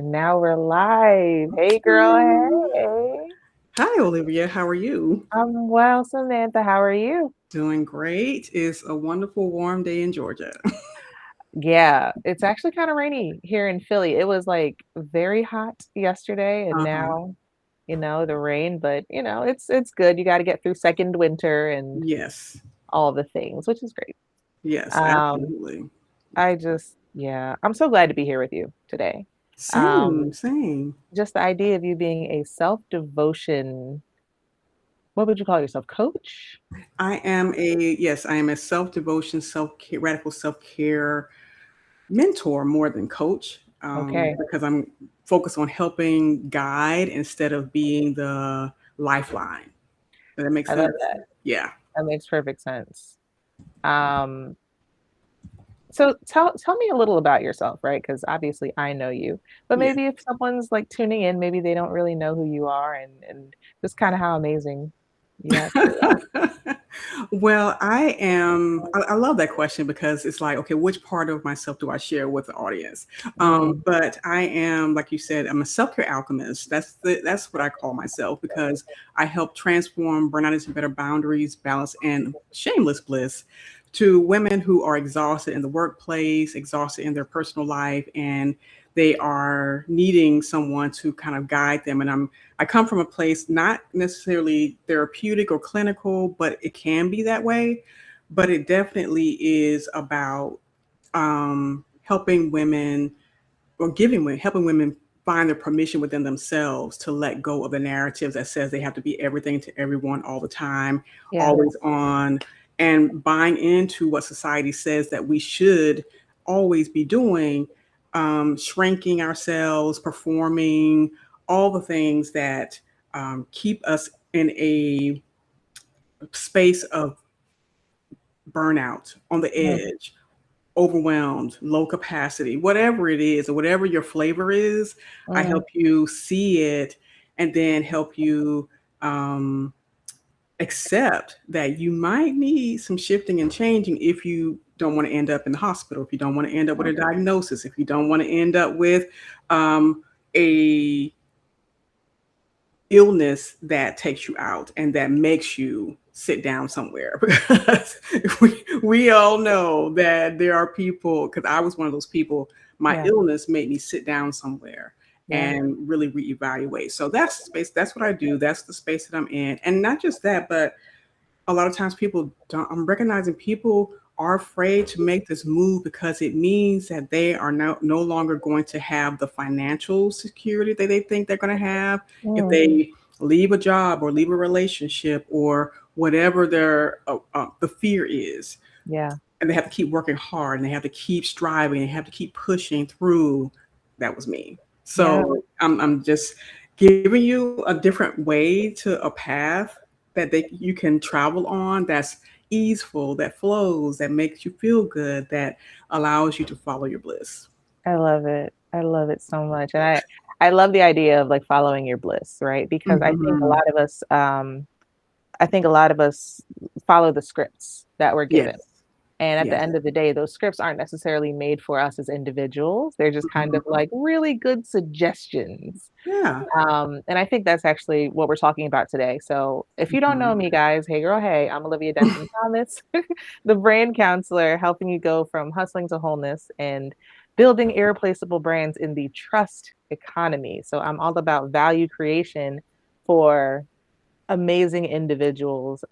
Now we're live. Hey, girl. Yay. Hey. Hi, Olivia. How are you? I'm well, Samantha. How are you? Doing great. It's a wonderful warm day in Georgia. Yeah, it's actually kind of rainy here in Philly. It was like very hot yesterday, and Uh-huh. now, the rain, but it's good. You got to get through second winter and Yes. all the things, which is great. Yes, Um, absolutely. yeah, I'm so glad to be here with you today. Same, Um, same. just the idea of you being a self-devotion, what would you call yourself, coach? I am a self-devotion, self-care, radical self-care mentor more than coach, Okay. because I'm focused on helping guide instead of being the lifeline. Does that make I love sense? that. Yeah. That makes perfect sense. Um, so tell me a little about yourself, right? Because obviously I know you, but Yeah. maybe if someone's like tuning in, maybe they don't really know who you are and just kind of how amazing you actually are. Well, I love that question because it's like, okay, which part of myself do I share with the audience? Mm, But I am, like you said, I'm a self-care alchemist. That's what I call myself because I help transform burnout into better boundaries, balance, and shameless bliss to women who are exhausted in the workplace, exhausted in their personal life, and they are needing someone to kind of guide them. And I come from a place not necessarily therapeutic or clinical, but it can be that way. But it definitely is about helping women or helping women find their permission within themselves to let go of the narratives that says they have to be everything to everyone all the time, yeah, always on, and buying into what society says that we should always be doing, shrinking ourselves, performing, all the things that keep us in a space of burnout, on the mm, edge, overwhelmed, low capacity, whatever it is, or whatever your flavor is. I mm, help you see it and then help you um, accept that you might need some shifting and changing if you don't want to end up in the hospital, if you don't want to end up with a diagnosis, if you don't want to end up with um, a illness that takes you out and that makes you sit down somewhere because we all know that there are people, because I was one of those people, my yeah, illness made me sit down somewhere yeah, and really reevaluate. So that's the space, that's what I do, that's the space that I'm in. And not just that, but a lot of times people don't, I'm recognizing people are afraid to make this move because it means that they are no longer going to have the financial security that they think they're going to have if mm, they leave a job or leave a relationship or whatever the fear is, yeah, and they have to keep working hard and they have to keep striving and have to keep pushing through. That was me. yeah. So I'm just giving you a different way to a path that you can travel on, that's easeful, that flows, that makes you feel good, that allows you to follow your bliss. I love it. I love it so much. And I love the idea of like following your bliss, right? Because Hmm. I think a lot of us follow the scripts that we're Yes. given. And at the Yes. end of the day, those scripts aren't necessarily made for us as individuals. They're just kind of Mhm. like really good suggestions. Yeah. And I think that's actually what we're talking about today. So if you don't know Mhm. me, guys, hey girl, hey, I'm Olivia Denton Thomas, the brand counselor, helping you go from hustling to wholeness and building irreplaceable brands in the trust economy. So I'm all about value creation for amazing individuals.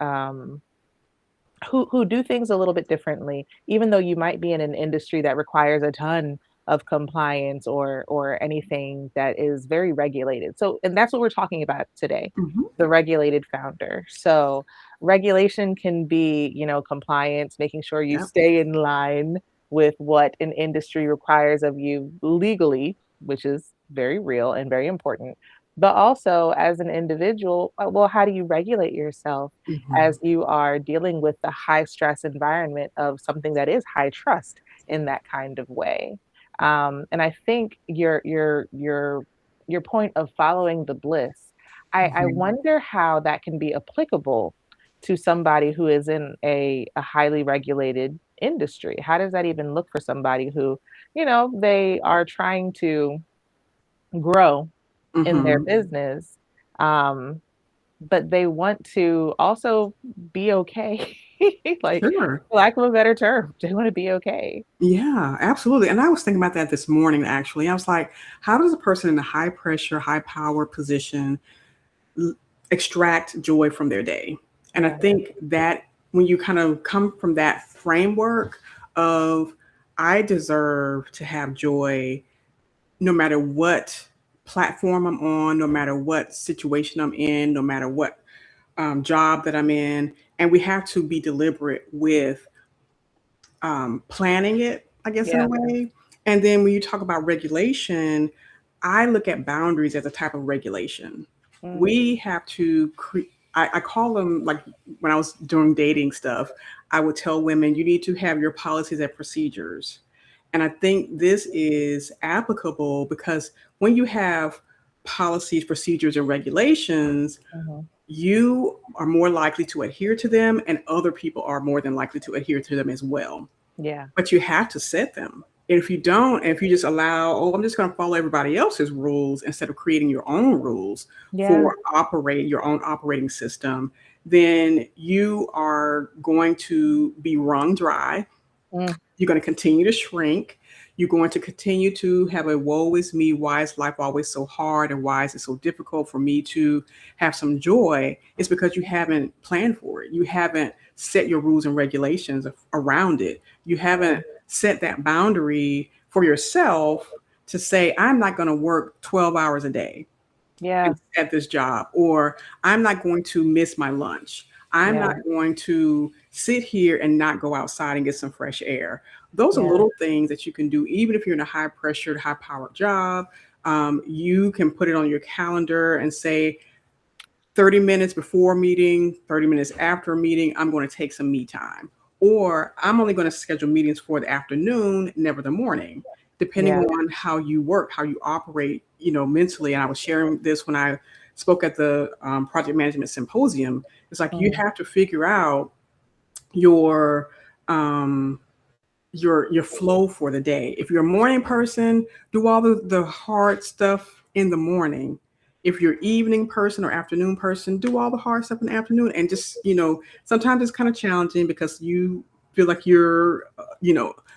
Who do things a little bit differently, even though you might be in an industry that requires a ton of compliance or anything that is very regulated. So, and that's what we're talking about today, Mhm. the regulated founder. So, regulation can be, compliance, making sure you Yep. stay in line with what an industry requires of you legally, which is very real and very important. But also, as an individual, well, how do you regulate yourself Mhm. as you are dealing with the high stress environment of something that is high trust in that kind of way. And I think your point of following the bliss, I Mhm. wonder how that can be applicable to somebody who is in a highly regulated industry. How does that even look for somebody who, they are trying to grow in their Hmm. business. Um, but they want to also be okay. Like, Sure. for lack of a better term, they want to be okay. Yeah, absolutely. And I was thinking about that this morning, actually. I was like, how does a person in a high pressure, high power position l- extract joy from their day? And I Yeah. think that when you kind of come from that framework of, I deserve to have joy no matter what platform I'm on, no matter what situation I'm in, no matter what job that I'm in. And we have to be deliberate with planning it, I guess, in a Yeah. way. And then when you talk about regulation, I look at boundaries as a type of regulation. Mm, We have to I call them, like, when I was doing dating stuff, I would tell women, you need to have your policies and procedures. And I think this is applicable because when you have policies, procedures, and regulations, mhm. you are more likely to adhere to them, and other people are more than likely to adhere to them as well. Yeah. But you have to set them. And if you don't, and if you just allow, oh, I'm just going to follow everybody else's rules instead of creating your own rules Yeah. for operate your own operating system, then you are going to be wrung dry. Mm, You're going to continue to shrink. You're going to continue to have a woe is me, why is life always so hard, and why is it so difficult for me to have some joy? It's because you haven't planned for it. You haven't set your rules and regulations around it. You haven't set that boundary for yourself to say, I'm not going to work 12 hours a day yeah. at this job, or I'm not going to miss my lunch. I'm Yeah. not going to sit here and not go outside and get some fresh air. Those are Yeah. little things that you can do, even if you're in a high pressured, high powered job. You can put it on your calendar and say, 30 minutes before a meeting, 30 minutes after a meeting, I'm going to take some me time. Or I'm only going to schedule meetings for the afternoon, never the morning, depending Yeah. on how you work, how you operate, mentally. And I was sharing this when I spoke at the project management symposium. It's like you Mm, have to figure out your um, your flow for the day. If you're a morning person, do all the hard stuff in the morning. If you're evening person or afternoon person, do all the hard stuff in the afternoon. And just, sometimes it's kind of challenging because you feel like you're,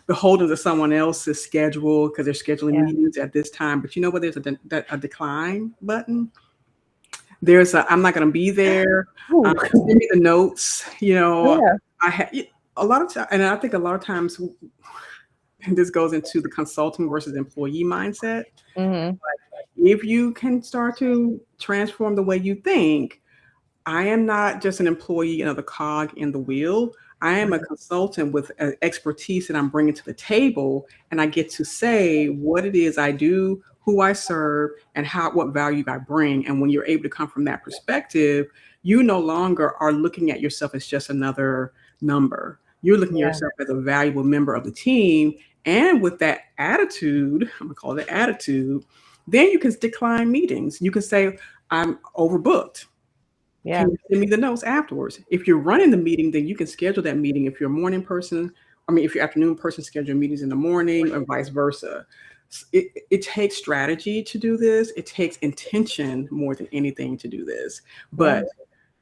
beholden to someone else's schedule because they're scheduling yeah. meetings at this time. But you know what? There's a decline button. There's I'm not going to be there. Ooh. Send me the notes. Yeah. I have a lot of time, and I think a lot of times, and this goes into the consulting versus employee mindset. Hmm. If you can start to transform the way you think, I am not just an employee, another cog in the wheel. I am a consultant with expertise that I'm bringing to the table, and I get to say what it is I do, who I serve, and what value I bring. And when you're able to come from that perspective, you no longer are looking at yourself as just another number. You're looking at Yeah. yourself as a valuable member of the team. And with that attitude, I'm gonna call it attitude, then you can decline meetings. You can say, I'm overbooked. Yeah. Can you send me the notes afterwards? If you're running the meeting, then you can schedule that meeting. If you're a morning person, if you're afternoon person, schedule meetings in the morning or vice versa. It takes strategy to do this. It takes intention more than anything to do this. Yeah. But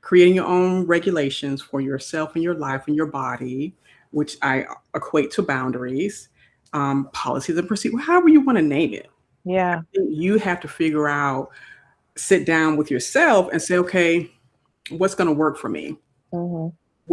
creating your own regulations for yourself and your life and your body, which I equate to boundaries, policies and procedures, however you want to name it. Yeah. You have to figure out, sit down with yourself and say, okay, what's going to work for me? Hmm.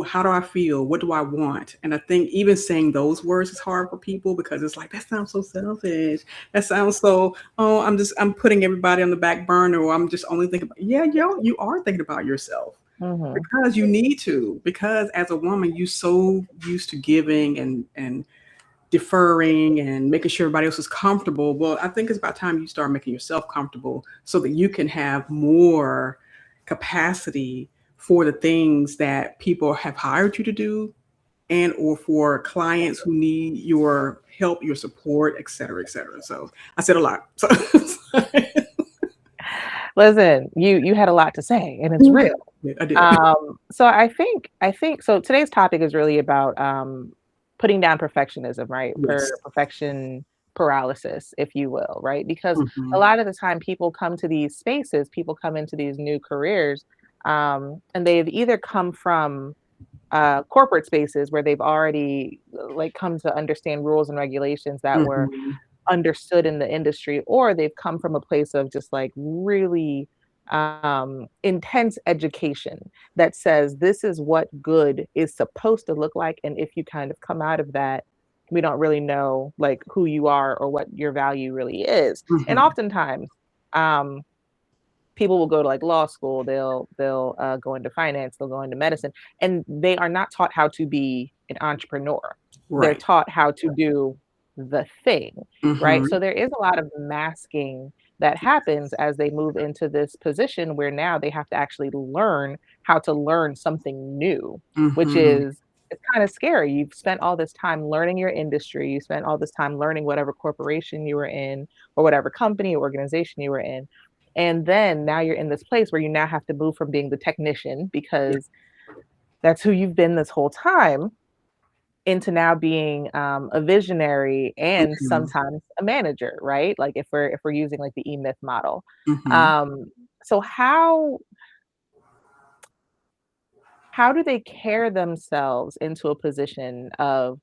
How do I feel? What do I want? And I think even saying those words is hard for people because it's like, that sounds so selfish. That sounds so, oh, I'm putting everybody on the back burner, or I'm just only thinking about, yeah, you are thinking about yourself Hmm. because you need to, because as a woman, you so used to giving and deferring and making sure everybody else is comfortable. Well, I think it's about time you start making yourself comfortable so that you can have more capacity for the things that people have hired you to do, and or for clients who need your help, your support, et cetera, et cetera. So I said a lot. So Listen, you had a lot to say, and it's real. I did. So I think so. Today's topic is really about putting down perfectionism, right? Yes. Perfection paralysis, if you will, right? Because a Mhm. lot of the time people come to these spaces, people come into these new careers, and they've either come from corporate spaces where they've already like come to understand rules and regulations that were Mhm. understood in the industry, or they've come from a place of just like really intense education that says this is what good is supposed to look like. And if you kind of come out of that, we don't really know like who you are or what your value really is. And Mhm. oftentimes, um, people will go to like law school, they'll go into finance, they'll go into medicine, and they are not taught how to be an entrepreneur. They're Right. taught how to do the thing, right? So Mhm. there is a lot of masking that happens as they move into this position where now they have to actually learn how to learn something new, which Mhm. is it's kind of scary. You've spent all this time learning your industry, you spent all this time learning whatever corporation you were in or whatever company or organization you were in, and then now you're in this place where you now have to move from being the technician Yeah. because that's who you've been this whole time into now being a visionary and Mhm. sometimes a manager, right? Like if we're using like the E-Myth model. Mhm. Um, so how do they care themselves into a position of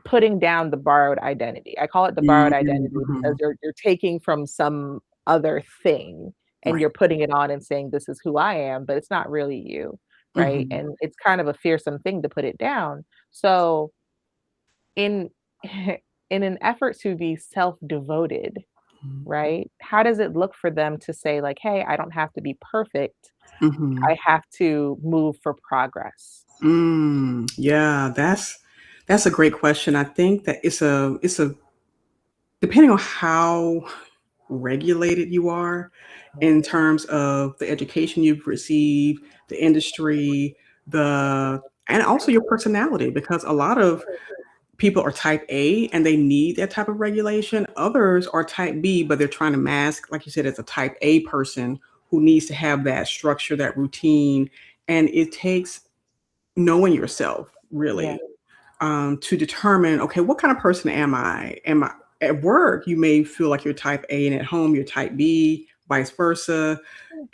putting down the borrowed identity? I call it the borrowed identity because Mhm. you're taking from some other thing and Right. you're putting it on and saying, "This is who I am," but it's not really you, right? Mhm. And it's kind of a fearsome thing to put it down. So in in an effort to be self-devoted, right? How does it look for them to say like, "Hey, I don't have to be perfect. Mhm. I have to move for progress." Yeah, that's a great question. I think that it's a depending on how regulated you are in terms of the education you've received, the industry, the and also your personality, because a lot of people are type A and they need that type of regulation. Others are type B, but they're trying to mask, like you said, as a type A person who needs to have that structure, that routine. And it takes knowing yourself Yeah. really to determine, okay, what kind of person am I? Am I at work? You may feel like you're type A, and at home you're type B, vice versa.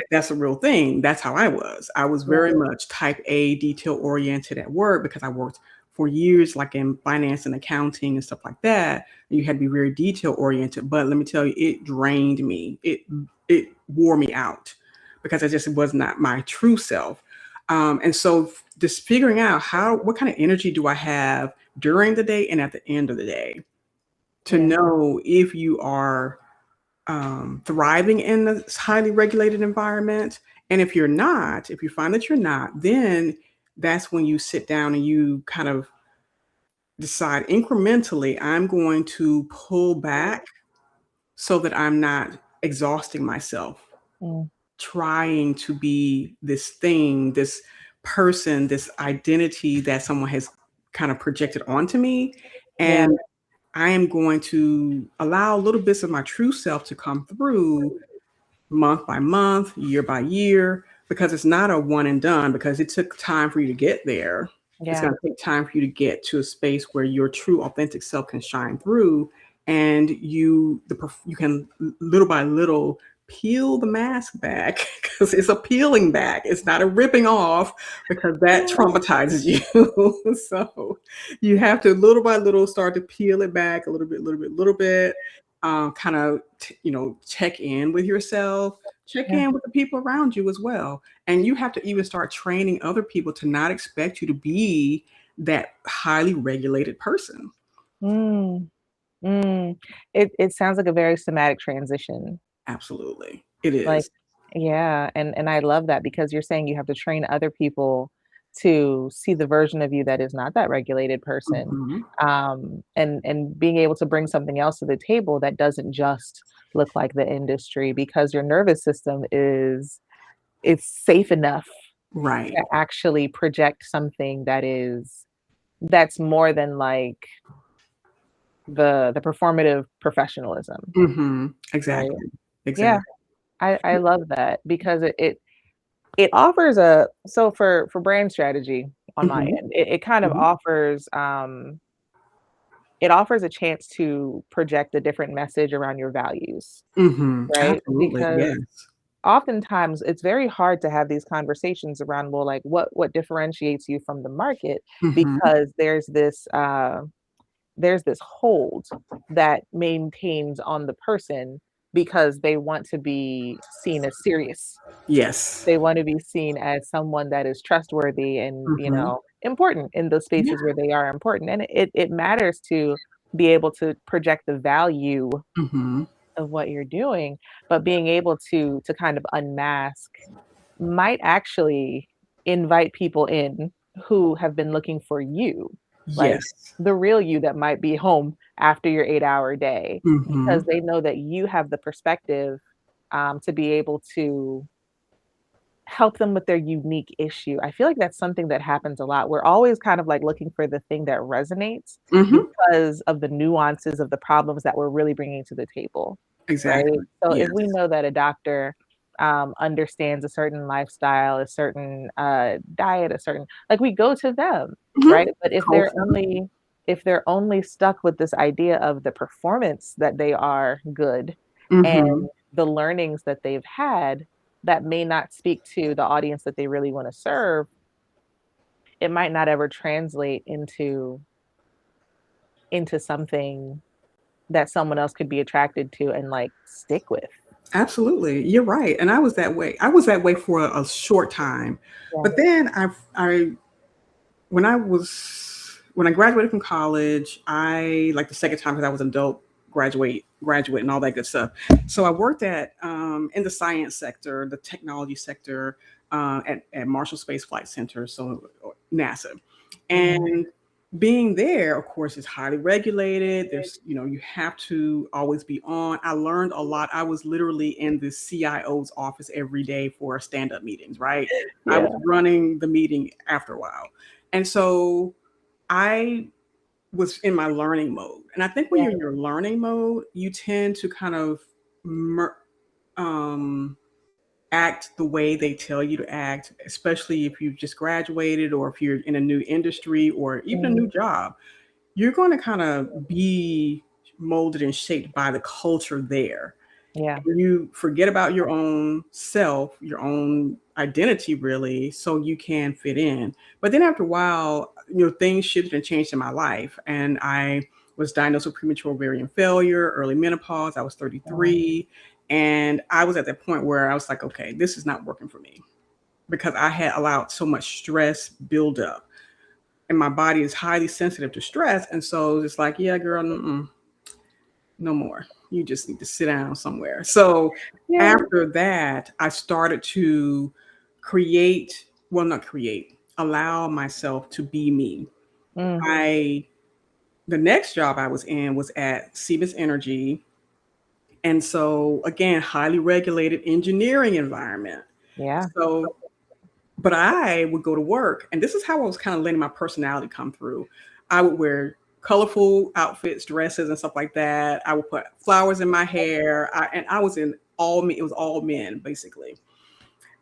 That's a real thing. That's how I was. I was Yeah. very much type A, detail oriented at work because I worked for years, like in finance and accounting and stuff like that. You had to be very detail oriented. But let me tell you, it drained me. It wore me out because I just was not my true self. And so just figuring out what kind of energy do I have during the day and at the end of the day to Yeah. know if you are thriving in a highly regulated environment. And if you're not, if you find that you're not, then that's when you sit down and you kind of decide incrementally, I'm going to pull back so that I'm not exhausting myself Mm. trying to be this thing, this person, this identity that someone has kind of projected onto me. Yeah. And I am going to allow little bits of my true self to come through month by month, year by year, because it's not a one and done, because it took time for you to get there. It's Yeah. going to take time for you to get to a space where your true authentic self can shine through and you can little by little peel the mask back because it's a peeling back. It's not a ripping off because that traumatizes you. So you have to little by little start to peel it back a little bit, little bit, little bit, kind of check in with yourself, check Yeah. in with the people around you as well, and you have to even start training other people to not expect you to be that highly regulated person. Mm. Mm. It sounds like a very somatic transition. Absolutely, it Like, is. yeah, and I love that because you're saying you have to train other people to see the version of you that is not that regulated person, Mhm. and being able to bring something else to the table that doesn't just look like the industry because your nervous system is it's safe enough Right. to actually project something that's more than like the performative professionalism, right? Exactly. Yeah, Exactly. I love that because it offers a so for brand strategy on my Mhm. end, it kind of Mhm. offers, it offers a chance to project a different message around your values, Mhm. right? Absolutely, Because yes. oftentimes it's very hard to have these conversations around, well, like what differentiates you from the market, Mhm. because there's this hold that maintains on the person because they want to be seen as serious. Yes. They want to be seen as someone that is trustworthy and, Mhm. important in those Yeah. spaces where they are important. And it matters to be able to project the value Mhm. of what you're doing, but being able to kind of unmask might actually invite people in who have been looking for you, like Yes. the real you that might be home after your 8-hour day, because Mhm. they know that you have the perspective to be able to help them with their unique issue. I feel like that's something that happens a lot. We're always kind of like looking for the thing that resonates Mhm. because of the nuances of the problems that we're really bringing to the table, right? Exactly. So if we Yes. know that a doctor understands a certain lifestyle, a certain diet, a certain, like, we go to them, Mhm. right? But Culture. if they're only stuck with this idea of the performance that they are good and Mhm. the learnings that they've had that may not speak to the audience that they really want to serve, it might not ever translate into something that someone else could be attracted to and, like, stick with. Absolutely. You're right, and I was that way. I was that way for a short time, Yeah. but then I when I graduated from college, I like the second time because I was an adult graduate, and all that good stuff. So I worked at in the science sector, the technology sector, at Marshall Space Flight Center, so NASA, Mhm. and being there, of course, is highly regulated. There's, you have to always be on. I learned a lot. I was literally in the CIO's office every day for stand-up meetings, right? I Yeah. was running the meeting after a while. And so I was in my learning mode. And I think when Yeah. you're in your learning mode, you tend to kind of mer- um, act the way they tell you to act, especially if you've just graduated or if you're in a new industry or even a new Mhm. job. You're going to kind of be molded and shaped by the culture there. Yeah. You forget about your own self, your own identity, really, so you can fit in. But then after a while, things shifted and changed in my life. And I was diagnosed with premature ovarian failure, early menopause. I was Mhm. 33. And I was at that point where I was like, okay, this is not working for me because I had allowed so much stress build up. And my body is highly sensitive to stress. And so it's like, yeah, girl, no more. You just need to sit down somewhere. So Yeah. after that, I started to create, well, not create, allow myself to be me. Mm. I The next job I was in was at Siemens Energy. And so again, highly regulated engineering environment. Yeah. So, but I would go to work, and this is how I was kind of letting my personality come through. I would wear colorful outfits, dresses, and stuff like that. I would put flowers in my hair, and I was in all men. It was all men basically,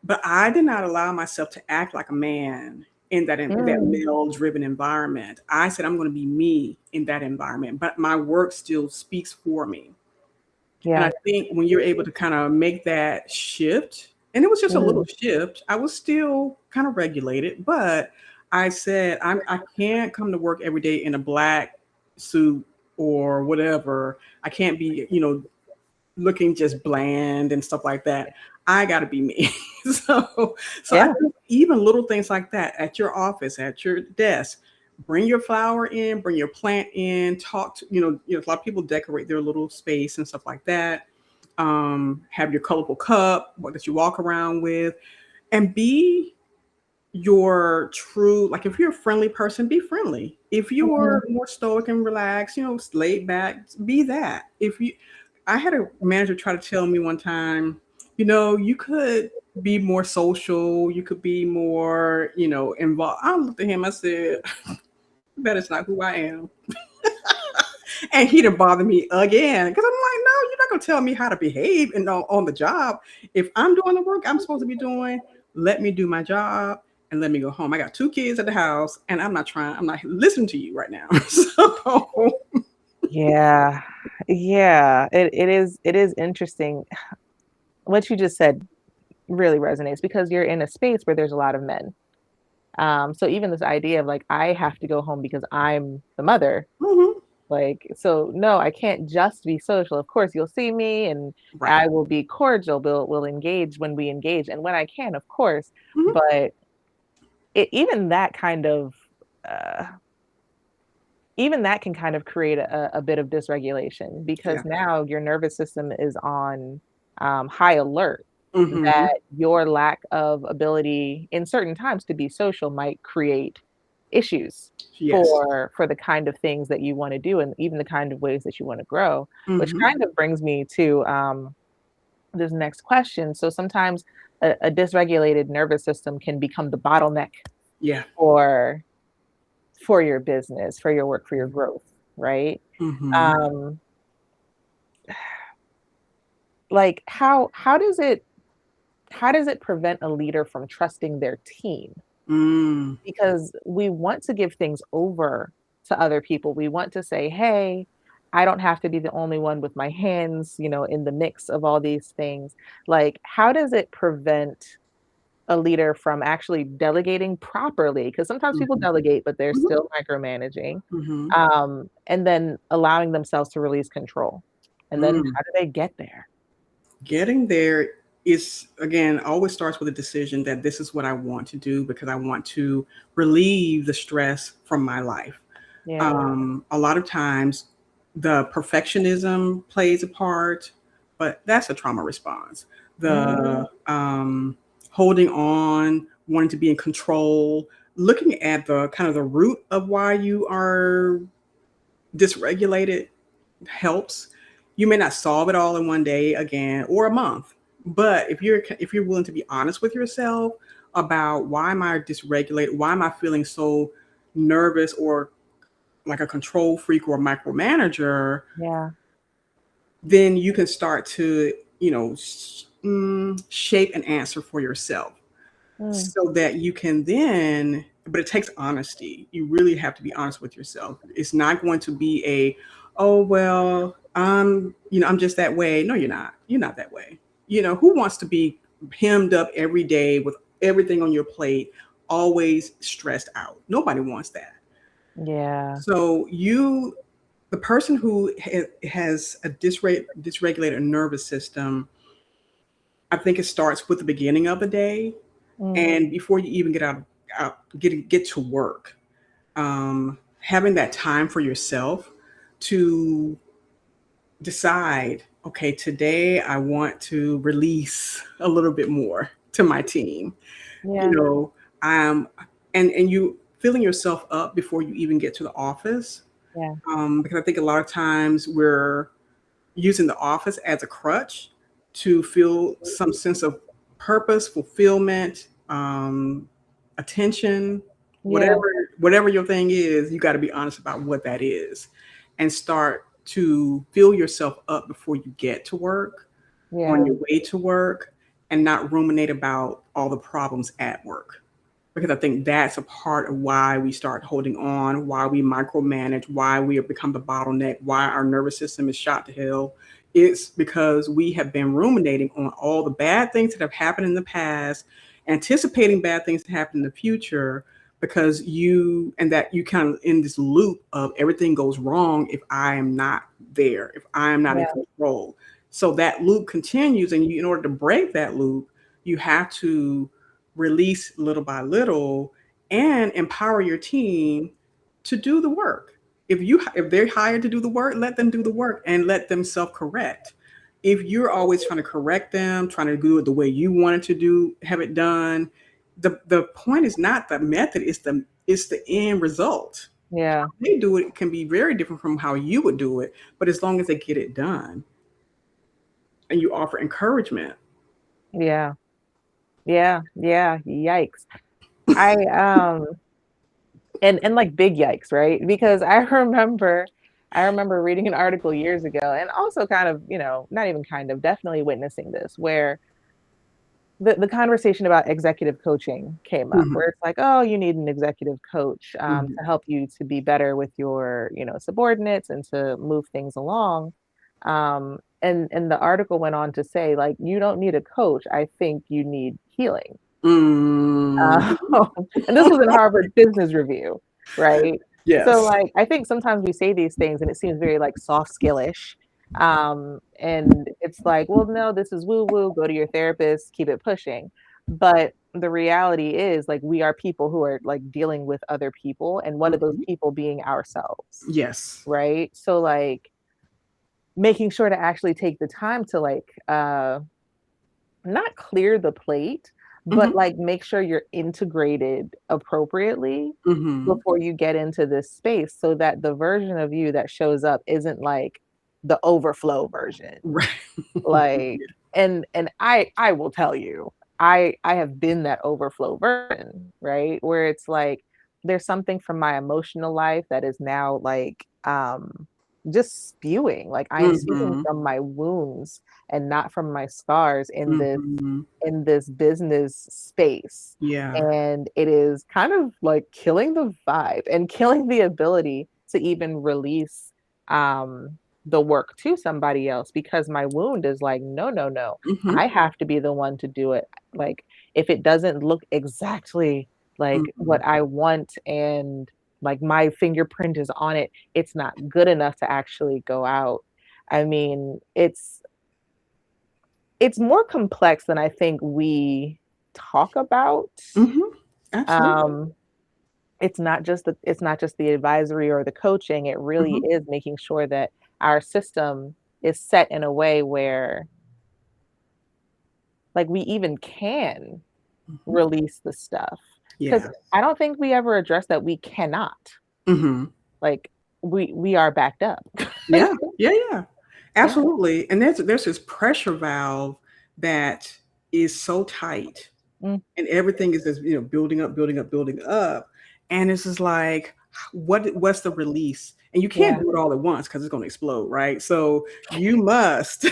but I did not allow myself to act like a man in that Mm. male-driven environment. I said I'm going to be me in that environment, but my work still speaks for me. And Yeah. I think when you're able to kind of make that shift, and it was just a little Mm. shift, I was still kind of regulated, but I said, I can't come to work every day in a black suit or whatever. I can't be, looking just bland and stuff like that. I got to be me. so I Yeah. think even little things like that at your office, at your desk, bring your flower in, bring your plant in, talk to, a lot of people decorate their little space and stuff like that. Have your colorful cup that you walk around with, and be your true, like if you're a friendly person, be friendly. If Mhm. you're more stoic and relaxed, laid back, be that. If you I had a manager try to tell me one time, you could be more social, you could be more, involved. I looked at him, I said, that is not who I am. And he didn't bother me again. Because I'm like, no, you're not gonna tell me how to behave and on the job. If I'm doing the work I'm supposed to be doing, let me do my job and let me go home. I got two kids at the house, and I'm not listening to you right now. So Yeah. Yeah. It is interesting. What you just said really resonates because you're in a space where there's a lot of men. So even this idea of like I have to go home because I'm the mother, Mhm. like, so no, I can't just be social. Of course, you'll see me and Right. I will be cordial. We'll engage when we engage and when I can, of course. Mhm. But even that kind of uh, even that can kind of create a bit of dysregulation because Yeah. now your nervous system is on high alert Mhm. that your lack of ability in certain times to be social might create issues Yes. for the kind of things that you want to do and even the kind of ways that you want to grow, which Mhm. kind of brings me to this next question. So sometimes a dysregulated nervous system can become the bottleneck Yeah. for for your business, for your work, for your growth, right? Mhm. Um, like how does it prevent a leader from trusting their team? Mm. Because we want to give things over to other people. We want to say, "Hey, I don't have to be the only one with my hands, in the mix of all these things." Like, how does it prevent a leader from actually delegating properly? Because sometimes people Mhm. delegate, but they're Mhm. still micromanaging. Mhm. And then allowing themselves to release control. And then Mm. how do they get there? Getting there is, again, always starts with a decision that this is what I want to do because I want to relieve the stress from my life. Yeah. A lot of times the perfectionism plays a part, but that's a trauma response. Mm, The holding on, wanting to be in control, looking at the kind of the root of why you are dysregulated helps. You may not solve it all in one day again or a month, but if you're willing to be honest with yourself about why am I dysregulated, why am I feeling so nervous or like a control freak or a micromanager, yeah. then you can start to, shape an answer for yourself Mm, so that you can then, but it takes honesty. You really have to be honest with yourself. It's not going to be oh, well, I'm just that way. No, you're not. You're not that way. Who wants to be hemmed up every day with everything on your plate, always stressed out? Nobody wants that. yeah. So the person who has a dysregulated nervous system, I think it starts with the beginning of the day, Mm, and before you even get to work, having that time for yourself to decide, okay, today I want to release a little bit more to my team. You yeah. know, um, and you filling yourself up before you even get to the office, Yeah. because I think a lot of times we're using the office as a crutch to feel some sense of purpose, fulfillment, attention, Yeah. whatever your thing is, you got to be honest about what that is and start to fill yourself up before you get to work, on Yeah. your way to work, and not ruminate about all the problems at work, because I think that's a part of why we start holding on, why we micromanage, why we have become the bottleneck, why our nervous system is shot to hell. It's because we have been ruminating on all the bad things that have happened in the past, anticipating bad things to happen in the future, because you kind of in this loop of everything goes wrong if I am not there, if I am not in Yeah. control. So that loop continues, and in order to break that loop, you have to release little by little and empower your team to do the work. If they're hired to do the work, let them do the work and let them self-correct. If you're always trying to correct them, trying to do it the way you want it to do, have it done, the point is not the method, it's the end result. Yeah. They do it can be very different from how you would do it, but as long as they get it done and you offer encouragement. Yeah. Yeah. Yeah. Yikes. I and like big yikes, right? Because I remember reading an article years ago and also kind of, not even kind of, definitely witnessing this where the conversation about executive coaching came up, Mhm, where it's like, oh, you need an executive coach mhm, to help you to be better with your, subordinates and to move things along. And the article went on to say, like, you don't need a coach. I think you need healing. mm. Uh, and this was in Harvard Business Review, right? So, Yes. like, I think sometimes we say these things and it seems very like soft skillish. And it's like, well, no, this is woo woo, go to your therapist, keep it pushing. But the reality is, like, we are people who are like dealing with other people, and one of those Mhm. people being ourselves, Yes. right? So, like, making sure to actually take the time to, like, not clear the plate, but, Mhm, like, make sure you're integrated appropriately mhm. before you get into this space so that the version of you that shows up isn't, like, the overflow version. Right. Like, and I will tell you, I have been that overflow version, right? Where it's like there's something from my emotional life that is now like just spewing. Like I am speaking Mhm, from my wounds and not from my scars mhm. in this business space. Yeah. And it is kind of like killing the vibe and killing the ability to even release the work to somebody else because my wound is like, no, no, no. Mhm, I have to be the one to do it. Like if it doesn't look exactly like mhm. what I want and like my fingerprint is on it, it's not good enough to actually go out. I mean, it's more complex than I think we talk about. Mhm. Absolutely. Um, it's not just the advisory or the coaching, it really Mhm, is making sure that our system is set in a way where, like, we even can mhm. release the stuff. Because Yeah. I don't think we ever address that we cannot. Mhm. Like, we are backed up. Yeah. Yeah, yeah. Yeah. Absolutely, and there's this pressure valve that is so tight, Mm, and everything is just, building up, building up, building up, and it's just like, what's the release? And you can't yeah. do it all at once because it's gonna explode, right? So, you must,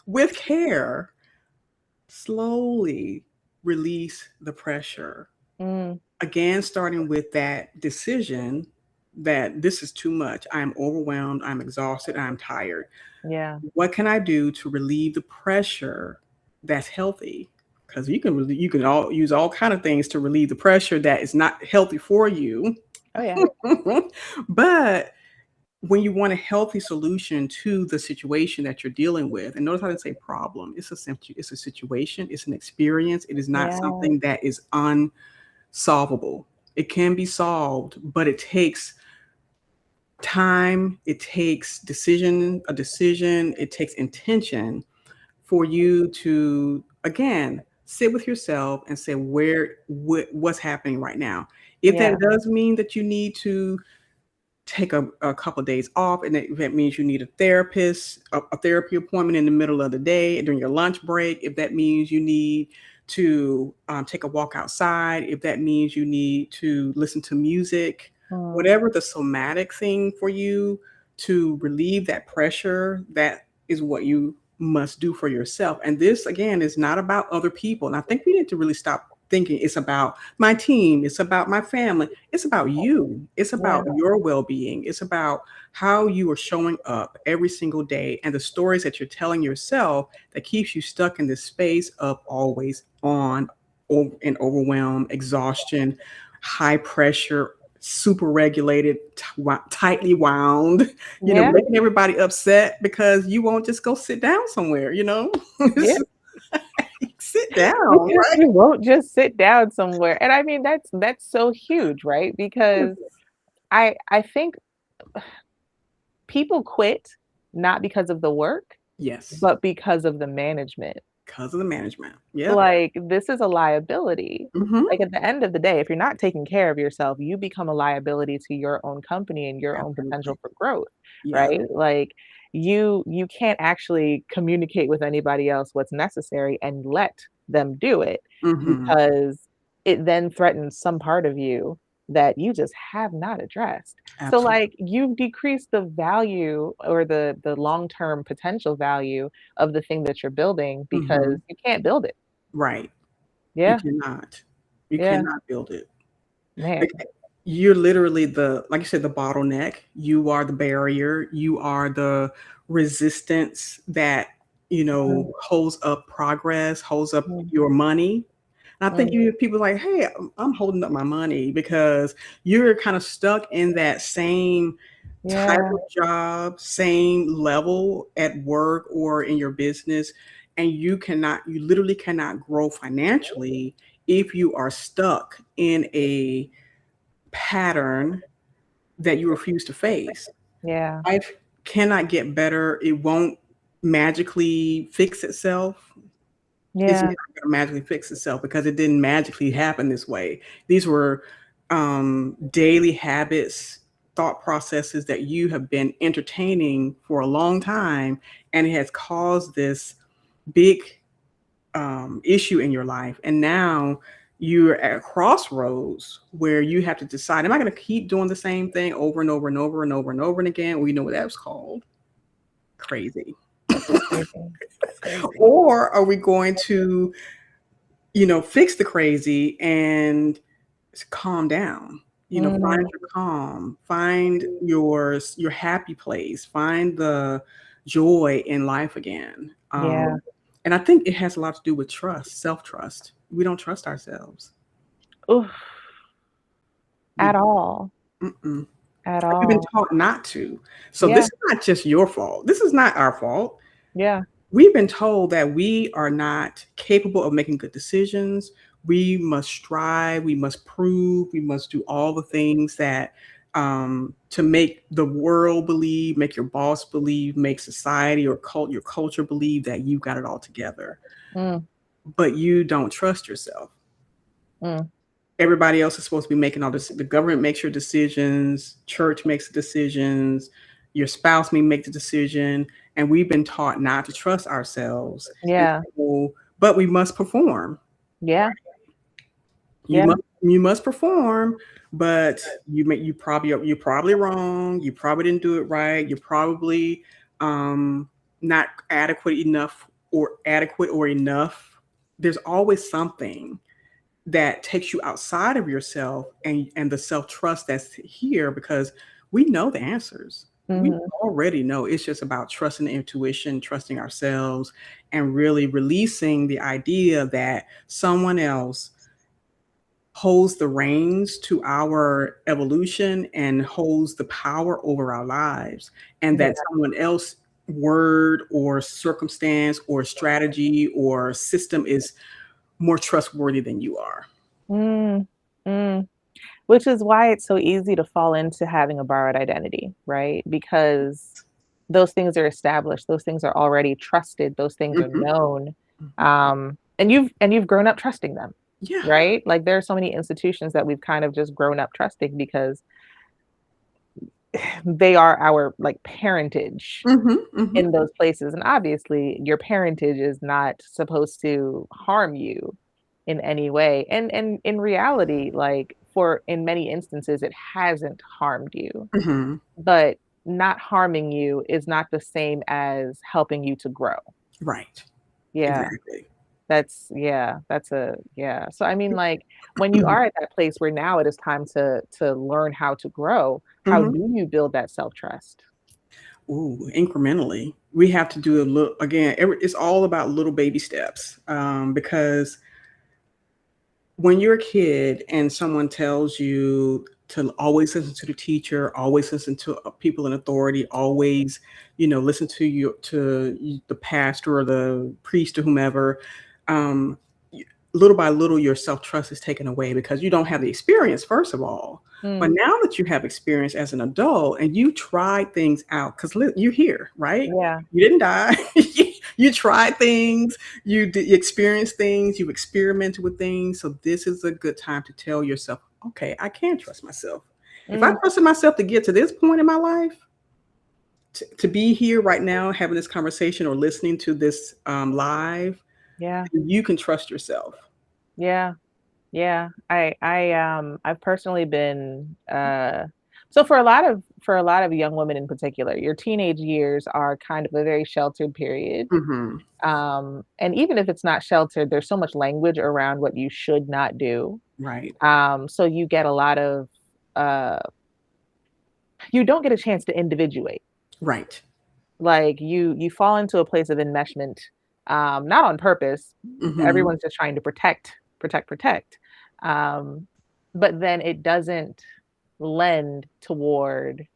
with care, slowly release the pressure. Mm, Again, starting with that decision that this is too much. I'm overwhelmed, I'm exhausted, I'm tired. yeah. What can I do to relieve the pressure that's healthy? Because you can all use all kind of things to relieve the pressure that is not healthy for you. Oh, yeah. But when you want a healthy solution to the situation that you're dealing with, and notice how I didn't say problem, it's a situation, it's an experience. It is not Yeah. something that is unsolvable. It can be solved, but it takes time, it takes a decision, it takes intention for you to again sit with yourself and say what's happening right now. If that Yeah. does mean that you need to take a couple of days off, and if that means you need a therapist, a therapy appointment in the middle of the day during your lunch break, if that means you need to take a walk outside, if that means you need to listen to music, Mm, whatever the somatic thing for you to relieve that pressure, that is what you must do for yourself. And this, again, is not about other people. And I think we need to really stop thinking it's about my team, it's about my family. It's about you. It's yeah. about your well-being. It's about how you are showing up every single day and the stories that you're telling yourself that keeps you stuck in this space of always on and overwhelm, exhaustion, high pressure, super regulated, tightly wound, Yeah. making everybody upset because you won't just go sit down somewhere. Yeah. Sit down, Because right? you won't just sit down somewhere. And I mean, that's so huge, right? Because I think people quit not because of the work, Yes, but because of the management. because of the management. Yep. Like, this is a liability. Mhm. Like, at the end of the day, if you're not taking care of yourself, you become a liability to your own company and your own Absolutely. potential for growth, Yeah. right? Like, you can't actually communicate with anybody else what's necessary and let them do it Mhm. because it then threatens some part of you that you just have not addressed. So, Absolutely. like, you've decreased the value or the long-term potential value of the thing that you're building because Mhm. you can't build it. Right. You Yeah. cannot. You Yeah. cannot build it. Man. Bec- You're literally like you said, the bottleneck. You are the barrier. You are the resistance that, Mm, holds up progress, holds up mm, your money. And I think mm. you have people like, hey, I'm holding up my money because you're kind of stuck in that same type Yeah. of job, same level at work or in your business. And you literally cannot grow financially if you are stuck in a pattern that you refuse to face. Yeah. Life cannot get better. It won't magically fix itself. It's Yeah. not going to magically fix itself because it didn't magically happen this way. These were daily habits, thought processes that you have been entertaining for a long time, and it has caused this big issue in your life. And now you're at a crossroads where you have to decide, am I going to keep doing the same thing over and over and over and over and over and again? We know what that was called, crazy. It's crazy. It's crazy. Or are we going to, fix the crazy and calm down? Find Mm, your calm, find your happy place, find the joy in life again. yeah. And I think it has a lot to do with trust, self-trust. We don't trust ourselves. Oof. We At all. mm-mm. At We've been all. taught not to. So this Yeah. is not just your fault. This is not our fault. Yeah. We've been told that we are not capable of making good decisions. We must strive, we must prove, we must do all the things that to make the world believe, make your boss believe, make society or your culture believe that you've got it all together. Mm, But you don't trust yourself. mm. Everybody else is supposed to be making all this. The government makes your decisions, church makes the decisions, your spouse may make the decision, and we've been taught not to trust ourselves. And Yeah. so, but we must perform. Yeah. You Yeah. must perform, but you're probably wrong. You probably didn't do it right. You're probably not adequate or enough. There's always something that takes you outside of yourself and the self-trust that's here because we know the answers. We Mhm. already know. It's just about trusting the intuition, trusting ourselves, and really releasing the idea that someone else holds the reins to our evolution and holds the power over our lives, and Yeah. that someone else word or circumstance or strategy or system is more trustworthy than you are. Mm, mm. Which is why it's so easy to fall into having a borrowed identity, right? Because those things are established, those things are already trusted, those things are Mhm, known, mhm. and you've grown up trusting them, Yeah. right? Like there are so many institutions that we've kind of just grown up trusting because they are our like parentage Mhm, mhm, in those places. And obviously, your parentage is not supposed to harm you in any way. And in reality, like for in many instances, it hasn't harmed you. mhm. But not harming you is not the same as helping you to grow. Right. Yeah. Exactly. That's a yeah. So I mean like when you are at that place where now it is time to learn how to grow, how Mhm. do you build that self-trust? Ooh, incrementally. We have to do a little again, it's all about little baby steps, because when you're a kid and someone tells you to always listen to the teacher, always listen to people in authority, always, listen to the pastor or the priest or whomever, um, little by little, your self trust is taken away because you don't have the experience, first of all. But Mm, now that you have experience as an adult and you tried things out, because you're here, right? yeah. You didn't die. You tried things, you experienced things, you experimented with things. So this is a good time to tell yourself, okay, I can trust myself. If I Mm, trusted myself to get to this point in my life, to be here right now having this conversation or listening to this live, yeah. then you can trust yourself. Yeah. Yeah, I've personally been So for a lot of young women in particular, your teenage years are kind of a very sheltered period. Hmm. And even if it's not sheltered, there's so much language around what you should not do. Right. So you get a lot of uh, you don't get a chance to individuate. Right. Like you fall into a place of enmeshment, not on purpose. Hmm. Everyone's just trying to protect. Um, but then it doesn't lend toward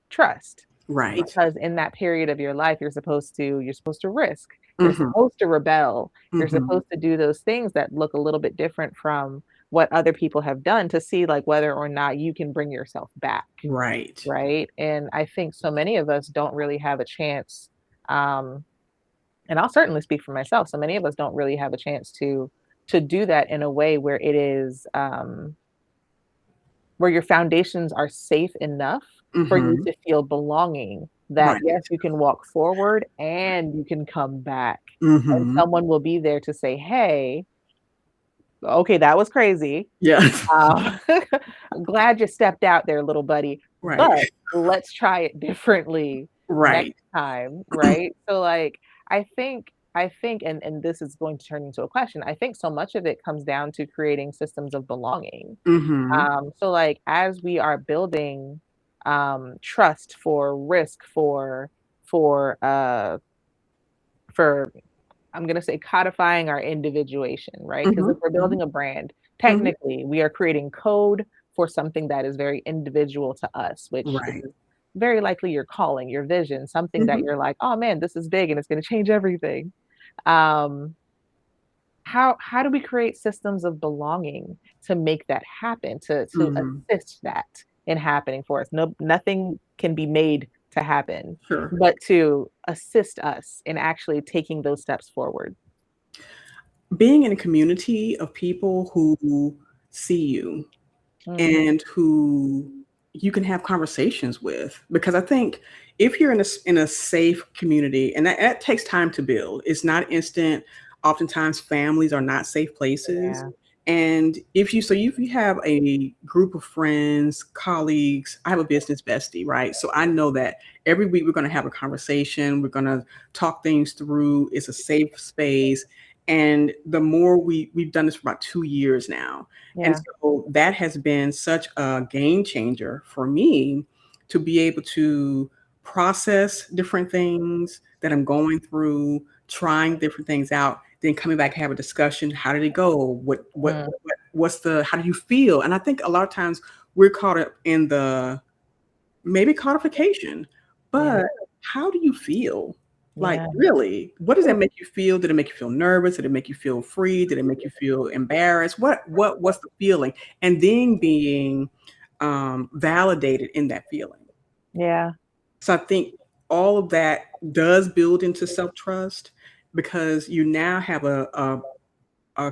trust Right. because in that period of your life you're supposed to risk, you're Hmm. supposed to rebel, you're Hmm. supposed to do those things that look a little bit different from what other people have done to see like whether or not you can bring yourself back. Right. Right. And I think so many of us don't really have a chance. Um, and I'll certainly speak for myself. So many of us don't really have a chance to do that in a way where it is where your foundations are safe enough for you Hmm. to feel belonging, that Right. yes, you can walk forward and you can come back. And Hmm. someone will be there to say, hey, okay, that was crazy. Yeah. Um, I'm glad you stepped out there, little buddy, Right. but let's try it differently next Right. time, right? So like I think and this is going to turn into a question. I think so much of it comes down to creating systems of belonging. Hmm. So like as we are building trust for risk for for I'm gonna say codifying our individuation, right? Because Hmm. if we're building a brand, Hmm. technically we are creating code for something that is very individual to us, which Right. is very likely your calling, your vision, something that Hmm. you're like, oh man, this is big and it's gonna change everything. Um, how do we create systems of belonging to make that happen, to Hmm. assist that in happening for us? No, nothing can be made to happen, Sure. but to assist us in actually taking those steps forward. Being in a community of people who see you Mm, and who you can have conversations with, because I think if you're in a safe community, and that takes time to build, it's not instant. Oftentimes families are not safe places. yeah, And if you have a group of friends, colleagues, I have a business bestie, right? So I know that every week we're going to have a conversation, we're going to talk things through. It's a safe space. And the more we've done this for about 2 years now, and yeah, so that has been such a game changer for me to be able to process different things that I'm going through, trying different things out, then coming back, have a discussion. How did it go? mm, What's the, how do you feel? And I think a lot of times we're caught up in the maybe codification, yeah, but how do you feel? Like, yeah, really, what does that make you feel? Did it make you feel nervous? Did it make you feel free? Did it make you feel embarrassed? What's the feeling? And then being validated in that feeling. yeah, So I think all of that does build into self trust because you now have a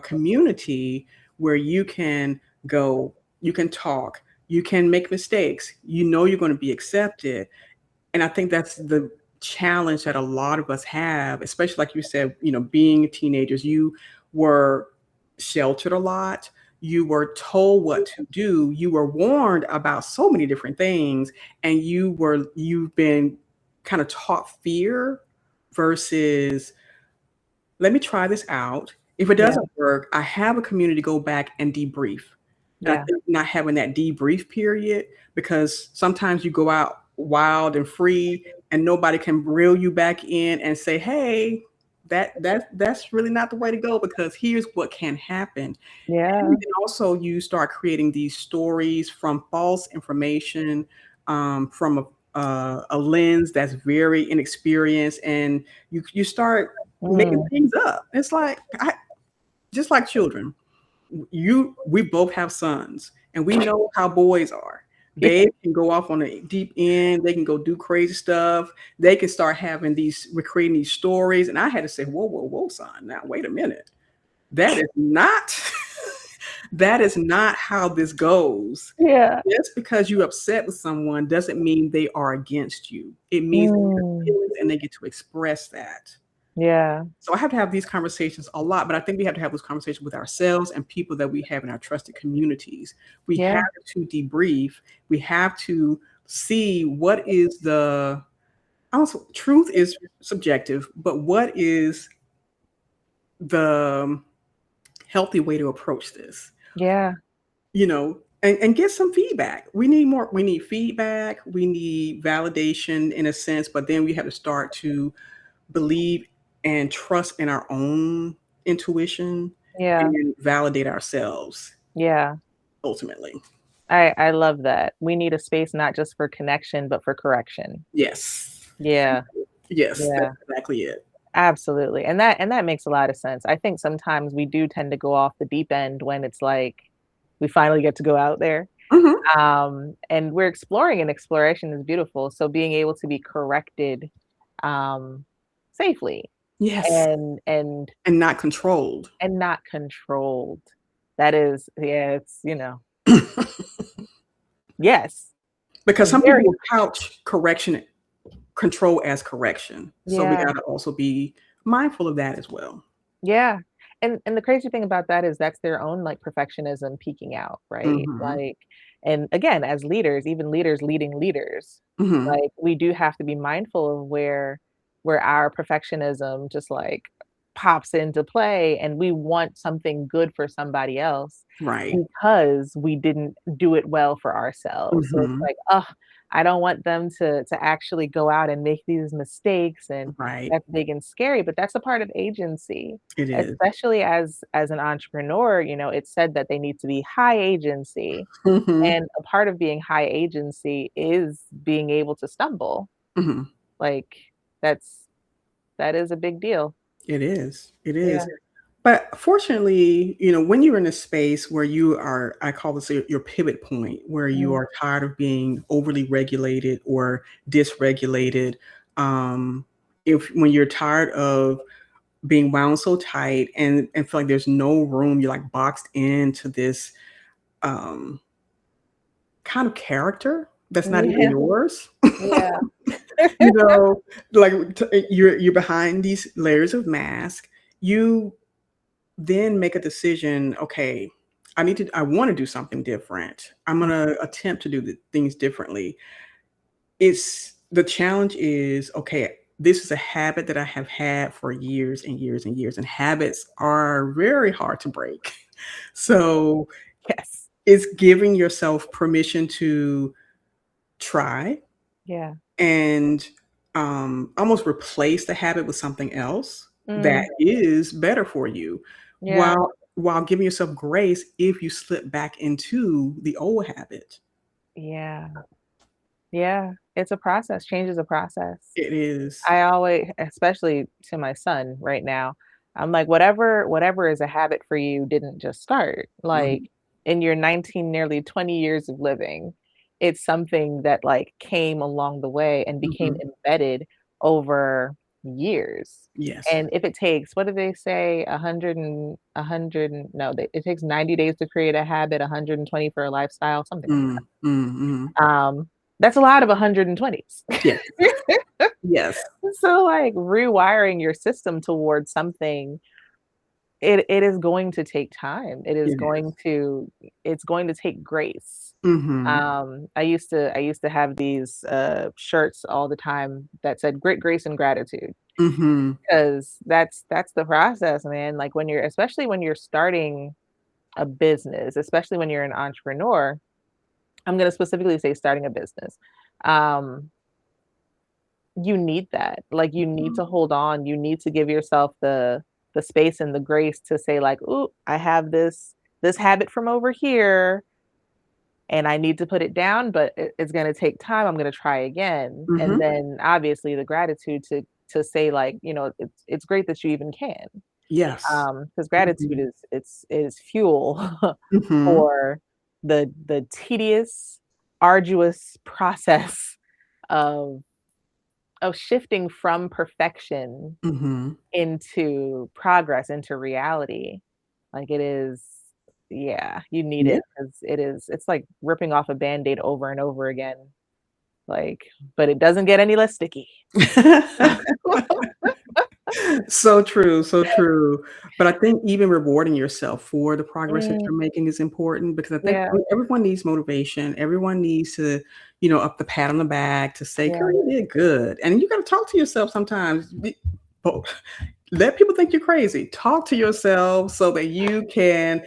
community where you can go, you can talk, you can make mistakes, you know you're going to be accepted. And I think that's the challenge that a lot of us have, especially like you said, being teenagers, you were sheltered a lot. You were told what to do. You were warned about so many different things, and you've been kind of taught fear versus let me try this out. If it yeah, doesn't work, I have a community to go back and debrief. And I yeah, think not having that debrief period, because sometimes you go out wild and free and nobody can reel you back in and say, hey, that's really not the way to go because here's what can happen. And yeah, then also you start creating these stories from false information, from a lens that's very inexperienced, and you start making mm, things up. It's like just like children. We both have sons, and we know how boys are. They can go off on a deep end. They can go do crazy stuff. They can start having we're creating these stories. And I had to say, whoa, whoa, whoa, son. Now, wait a minute. That is not that is not how this goes. yeah, Just because you're upset with someone doesn't mean they are against you. It means they have mm, feelings and they get to express that. yeah, So I have to have these conversations a lot, but I think we have to have those conversations with ourselves and people that we have in our trusted communities. We yeah, have to debrief. We have to see what is the also truth is subjective, but what is the healthy way to approach this? Yeah. And get some feedback. We need feedback, we need validation in a sense, but then we have to start to believe and trust in our own intuition Yeah. and validate ourselves Yeah. ultimately. I love that. We need a space not just for connection, but for correction. Yes. Yeah. Yes, that's Yeah. exactly it. Absolutely. And that makes a lot of sense. I think sometimes we do tend to go off the deep end when it's like we finally get to go out there. Mhm. And we're exploring, and exploration is beautiful. So being able to be corrected um safely Yes, and and not controlled. not controlled. That is, yeah, yes, Because some people very will couch correction control as correction. So we yeah. gotta also be mindful of that as well. Yeah. And the crazy thing about that is that's their own like perfectionism peeking out, right? Mhm. Like, and again, as leaders, even leaders leading leaders, Mhm. like we do have to be mindful of where our perfectionism just like pops into play, and we want something good for somebody else Right. because we didn't do it well for ourselves. So it's Mhm. like, oh, I don't want them to actually go out and make these mistakes, and Right. that's big and scary, but that's a part of agency, It is. especially as an entrepreneur. It's said that they need to be high agency, Mhm. and a part of being high agency is being able to stumble. Mhm. Like, that is a big deal. It is. It Yeah. is. But fortunately, when you're in a space where you are, I call this your pivot point, where you Mhm. are tired of being overly regulated or dysregulated, um, if when you're tired of being wound so tight and feel like there's no room, you're like boxed into this um, kind of character that's not even Yeah, yours. yeah. you know, like you're behind these layers of mask. You then make a decision, okay, I want to do something different. I'm going to attempt to do things differently. It's the challenge is, okay, this is a habit that I have had for years and years and years, and habits are very hard to break. So Yes. it's giving yourself permission to try Yeah. and almost replace the habit with something else that Mm, is better for you, yeah. while giving yourself grace if you slip back into the old habit. Yeah. Yeah. It's a process. Change is a process. It is. I always, especially to my son right now, I'm like, whatever is a habit for you didn't just start. Like Mhm, in your 19, nearly 20 years of living, it's something that like came along the way and became mhm. embedded over years. Yes. And if it takes, what do they say, no, it takes 90 days to create a habit, 120 for a lifestyle, something like Mm, mm, mhm. that. That's a lot of 120s. Yes, yes, So, like, rewiring your system towards something, it is going to take time. it is. It's going to take grace. Mhm, I used to have these, shirts all the time that said "Grit, Grace, and Gratitude," mhm, because that's the process, man. Like, especially when you're starting a business, especially when you're an entrepreneur, I'm gonna specifically say starting a business. Um, You need that. Like, you need mhm. to hold on. You need to give yourself the space and the grace to say like, "Ooh, I have this habit from over here, and I need to put it down, but it's gonna take time. I'm gonna try again." And Mhm. then obviously the gratitude to say like, it's great that you even can. Yes. Because gratitude Mhm, is fuel mhm, for the tedious, arduous process of shifting from perfection mhm. into progress, into reality. Like it is, yeah, you need Yeah. it because it's like ripping off a Band-Aid over and over again. Like, but it doesn't get any less sticky. So true, so true. But I think even rewarding yourself for the progress that Mm, you're making is important because I think yeah, everyone needs motivation. Everyone needs to, up the pat on the back to say, "Girl, yeah, you did good." And you got to talk to yourself sometimes. Bo- Let people think you're crazy. Talk to yourself so that you can,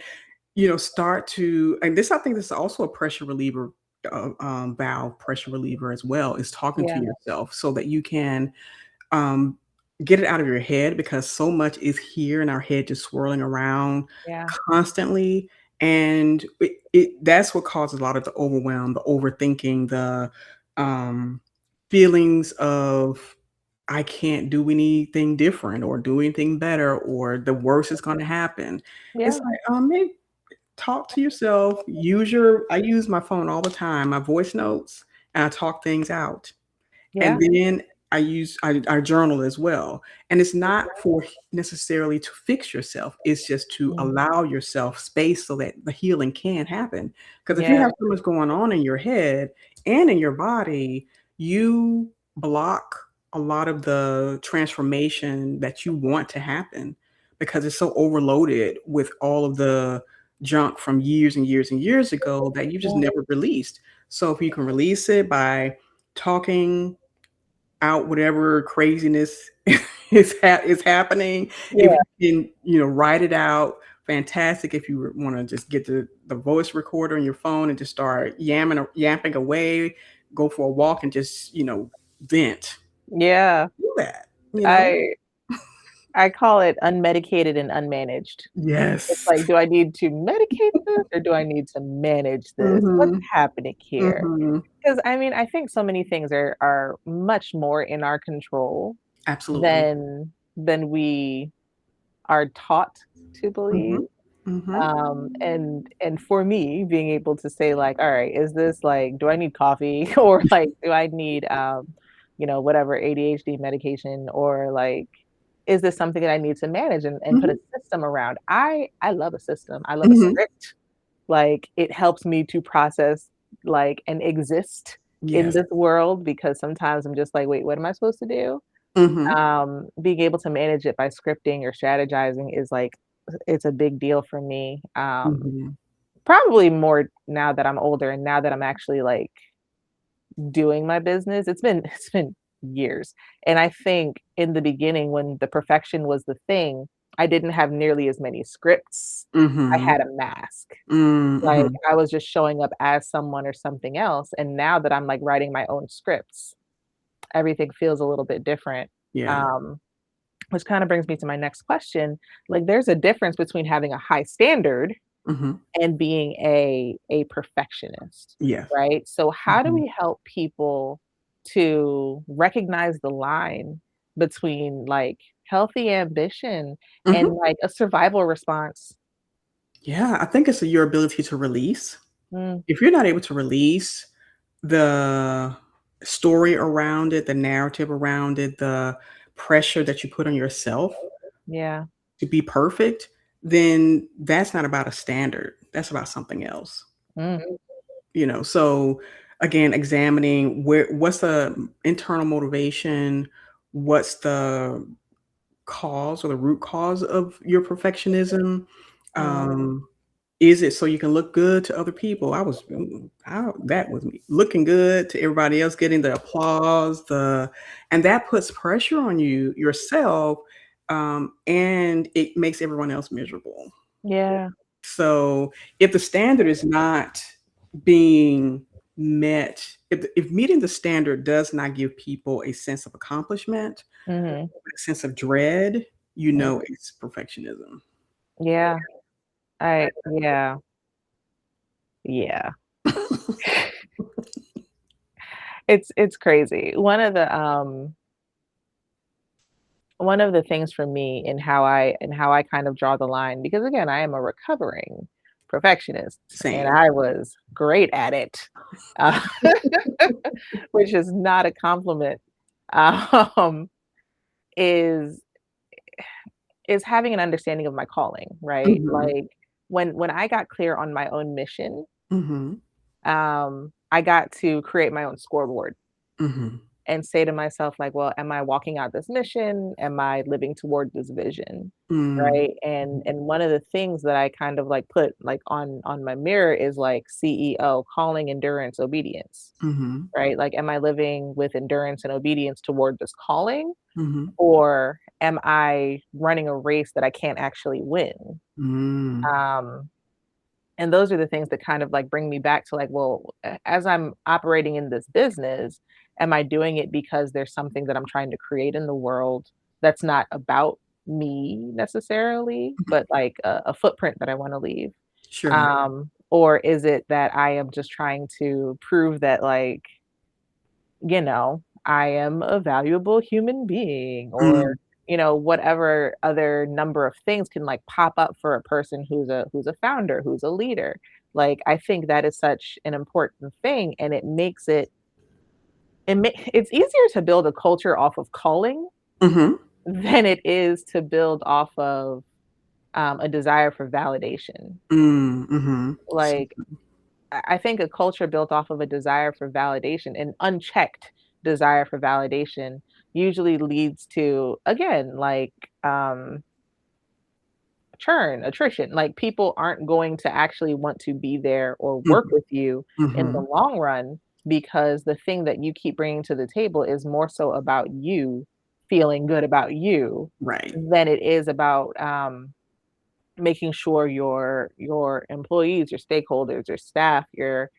start to. And this, I think, this is also a pressure reliever, valve pressure reliever as well. Is talking to yeah, yourself so that you can um, get it out of your head because so much is here in our head just swirling around yeah, constantly. And that's what causes a lot of the overwhelm, the overthinking, the um, feelings of I can't do anything different or do anything better or the worst is going to happen. It's yeah, like, maybe talk to yourself. I use my phone all the time, my voice notes, and I talk things out. And yeah, then I journal as well, and it's not for necessarily to fix yourself, it's just to mm, allow yourself space so that the healing can happen. Because if you yeah, have so much going on in your head and in your body, you block a lot of the transformation that you want to happen because it's so overloaded with all of the junk from years and years and years ago that you just yeah, never released. So if you can release it by talking out whatever craziness is happening. If yeah, you can, write it out, fantastic. If you wanna just get the voice recorder on your phone and just start yapping away, go for a walk and just, vent. yeah. Do that, you know? I I call it unmedicated and unmanaged. It's Yes. like, do I need to medicate this or do I need to manage this? What's Mhm, happening here? mhm. Because I mean, I think so many things are much more in our control Absolutely. than we are taught to believe. Mhm, mhm, And for me, being able to say like, all right, is this like, do I need coffee or like, do I need, whatever ADHD medication or like, is this something that I need to manage and put a mhm, system around? I love a system. I love a mhm. script. Like it helps me to process like and exist in Yes. this world because sometimes I'm just like, wait, what am I supposed to do? Mhm, Being able to manage it by scripting or strategizing is like it's a big deal for me. mhm, Probably more now that I'm older and now that I'm actually like doing my business. It's been years. And I think in the beginning when the perfection was the thing, I didn't have nearly as many scripts. I mhm, had a mask. Like mhm. I was just showing up as someone or something else. And now that I'm like writing my own scripts, everything feels a little bit different. Yeah. Um, which kind of brings me to my next question. Like there's a difference between having a high standard Mhm. and being a perfectionist, Yes. right? So how do Mhm. we help people to recognize the line between like healthy ambition and Mhm. like a survival response? Yeah, I think it's your ability to release. Mm, If you're not able to release the story around it, the narrative around it, the pressure that you put on yourself yeah. to be perfect, then that's not about a standard. That's about something else. Mm, So again, examining what's the internal motivation, what's the cause or the root cause of your perfectionism. mm, Um, is it so you can look good to other people? That was me looking good to everybody else, getting the applause, and that puts pressure on you yourself, and it makes everyone else miserable. yeah. So if the standard is not being met, if meeting the standard does not give people a sense of accomplishment, Mhm. a sense of dread, Mm, it's perfectionism. yeah. Yeah. Yeah. It's crazy. One of the things for me in how I kind of draw the line because again, I am a recovering perfectionist and Same. I was great at it, uh, which is not a compliment, um, is is having an understanding of my calling, right? Mhm, Like when I got clear on my own mission, mhm, I got to create my own scoreboard. mhm. and say to myself, like, well, am I walking out this mission? Am I living toward this vision? Mm. Right. And one of the things that I kind of like put like on my mirror is like CEO, calling, endurance, obedience. Mhm. Right. Like, am I living with endurance and obedience toward this calling? Mhm. Or am I running a race that I can't actually win? Mm. Um, and those are the things that kind of like bring me back to like, well, as I'm operating in this business, am I doing it because there's something that I'm trying to create in the world that's not about me necessarily, but like a footprint that I want to leave? Sure. Or is it that I am just trying to prove that, like, I am a valuable human being, or, Mm. whatever other number of things can like pop up for a person who's a founder, who's a leader. Like, I think that is such an important thing, and it's easier to build a culture off of calling Mhm. than it is to build off of a desire for validation. Mm. Mhm. Like, I think a culture built off of a desire for validation, an unchecked desire for validation, usually leads to, again, like, churn, attrition. Like, people aren't going to actually want to be there or work Mhm. with you in the Mhm. long run, because the thing that you keep bringing to the table is more so about you feeling good about you Right. than it is about, making sure your employees, your stakeholders, your staff, your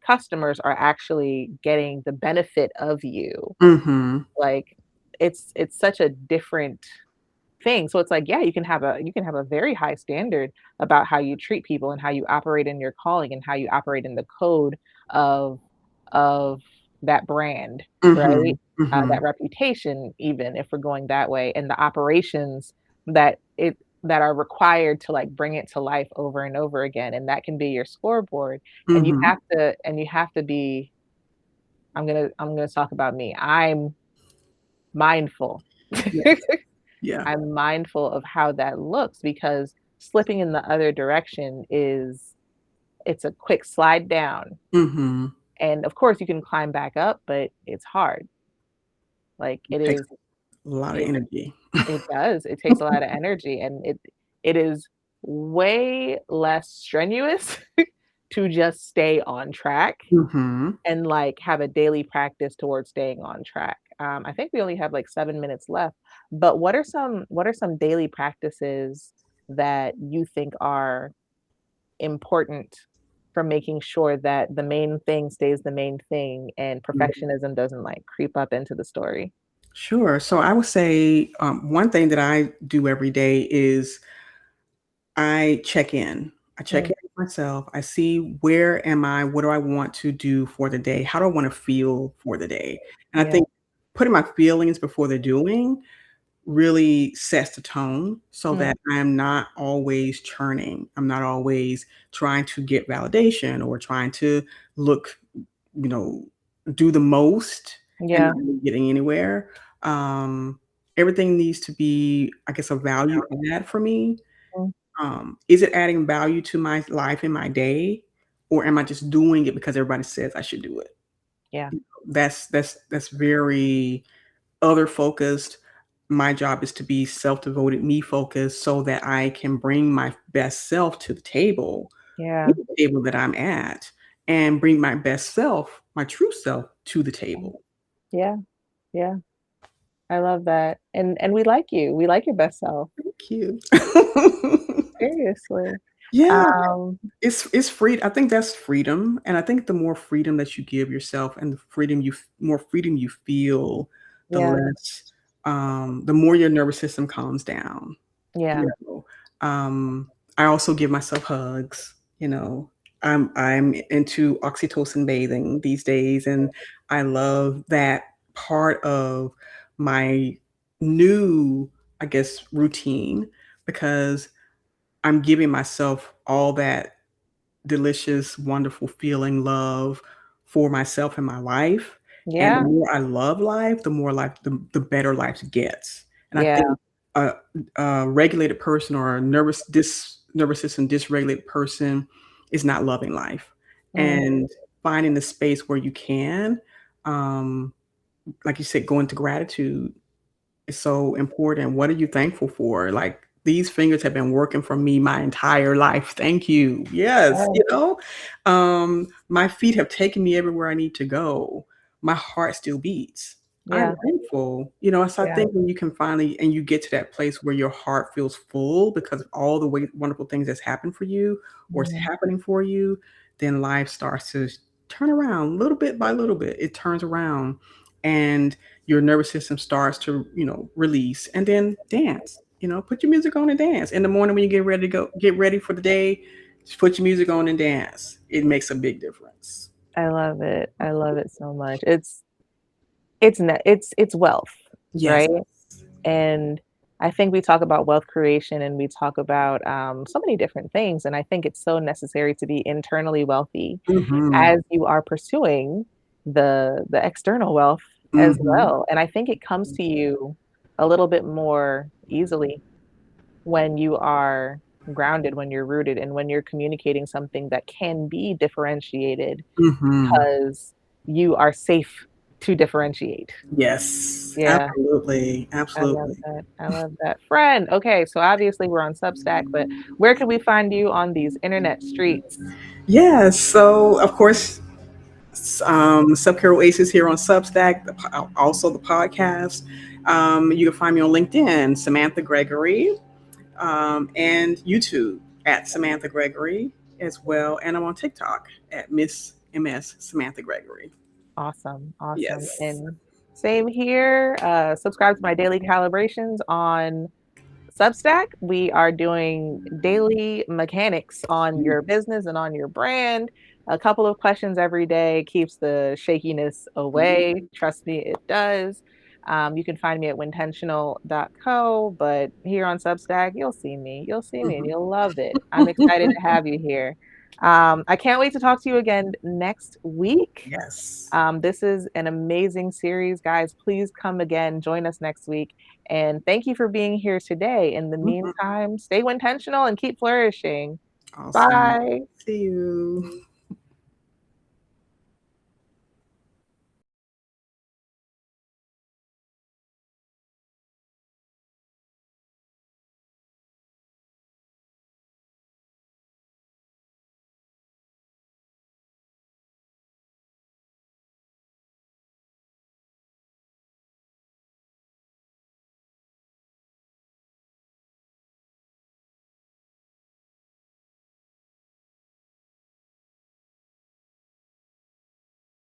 customers are actually getting the benefit of you. Mhm. Like, it's such a different thing. So it's like, yeah, you can have a very high standard about how you treat people and how you operate in your calling and how you operate in the code of of that brand, right? Mhm. Mhm. That reputation, even if we're going that way, and the operations that are required to like bring it to life over and over again, and that can be your scoreboard. And you Mhm. have to be. I'm gonna talk about me. I'm mindful. Yeah. Yeah. I'm mindful of how that looks, because slipping in the other direction it's a quick slide down. Mhm. And of course you can climb back up, but it's hard. Like, It takes a lot of it energy. it does. It takes a lot of energy, and it is way less strenuous to just stay on track Mhm. and like have a daily practice towards staying on track. I think we only have like 7 minutes left, but what are some daily practices that you think are important for making sure that the main thing stays the main thing and Mhm. perfectionism doesn't like creep up into the story? Sure. So I would say one thing that I do every day is I check in. I check Mm, in with myself. I see where am I? What do I want to do for the day? How do I want to feel for the day? And I yeah, think putting my feelings before the doing really sets the tone so mm, that I am not always churning. I'm not always trying to get validation or trying to look, you know, do the most and yeah, not really getting anywhere. Um, Everything needs to be, I guess, a value add for me. mm, Is it adding value to my life and my day, or am I just doing it because everybody says I should do it? yeah, That's very other focused. My job is to be self-devoted, me focused, so that I can bring my best self to the table, yeah, to the table that I'm at, and bring my best self, my true self, to the mm, table. yeah, yeah. I love that. And we like you. We like your best self. Thank you. Seriously. Yeah. Um, It's free. I think that's freedom, and I think the more freedom that you give yourself and the more freedom you feel, the yeah, less, the more your nervous system calms down, yeah, you know? I also give myself hugs, you know? I'm into oxytocin bathing these days, and I love that part of my new, I guess, routine because I'm giving myself all that delicious, wonderful feeling, love for myself and my life. And the yeah, more I love life, the better life gets. And I yeah, think a, a regulated person or a nervous system dysregulated person is not loving life. mm, And finding the space where you can um, like you said, going to gratitude is so important. What are you thankful for? Like, these fingers have been working for me my entire life. Thank you. Yes, Yes. you know, my feet have taken me everywhere I need to go. My heart still beats. I'm Yeah. thankful. So I Yeah. think when you can finally and you get to that place where your heart feels full because of all the wonderful things that's happened for you or is Mhm. happening for you, then life starts to turn around little bit by little bit. It turns around and your nervous system starts to, release and then dance. Put your music on and dance. In the morning when you get ready to go, get ready for the day, just put your music on and dance. It makes a big difference. I love it. I love it so much. It's wealth, Yes. right? And I think we talk about wealth creation and we talk about so many different things. And I think it's so necessary to be internally wealthy Mhm. as you are pursuing the external wealth as Mhm. well. And I think it comes to you a little bit more easily when you are grounded, when you're rooted, and when you're communicating something that can be differentiated Mhm. because you are safe to differentiate. Yes. Yeah. Absolutely. I love Absolutely. that. I love that. Friend, okay, so obviously we're on Substack, but where can we find you on these internet streets? Yes. So, of course, Self-Care Oasis here on Substack, also the podcast. You can find me on LinkedIn, Samantha Gregory, and YouTube at Samantha Gregory as well. And I'm on TikTok at Miss MS Samantha Gregory. Awesome, awesome. Yes. And same here. Subscribe to my daily calibrations on Substack. We are doing daily mechanics on your business and on your brand. A couple of questions every day keeps the shakiness away. Trust me, it does. You can find me at wintentional.co, but here on Substack, you'll see me. You'll see me and Mhm. you'll love it. I'm excited to have you here. I can't wait to talk to you again next week. Yes. This is an amazing series, guys. Please come again, join us next week. And thank you for being here today. In the Mhm. meantime, stay intentional and keep flourishing. Awesome. Bye. See you.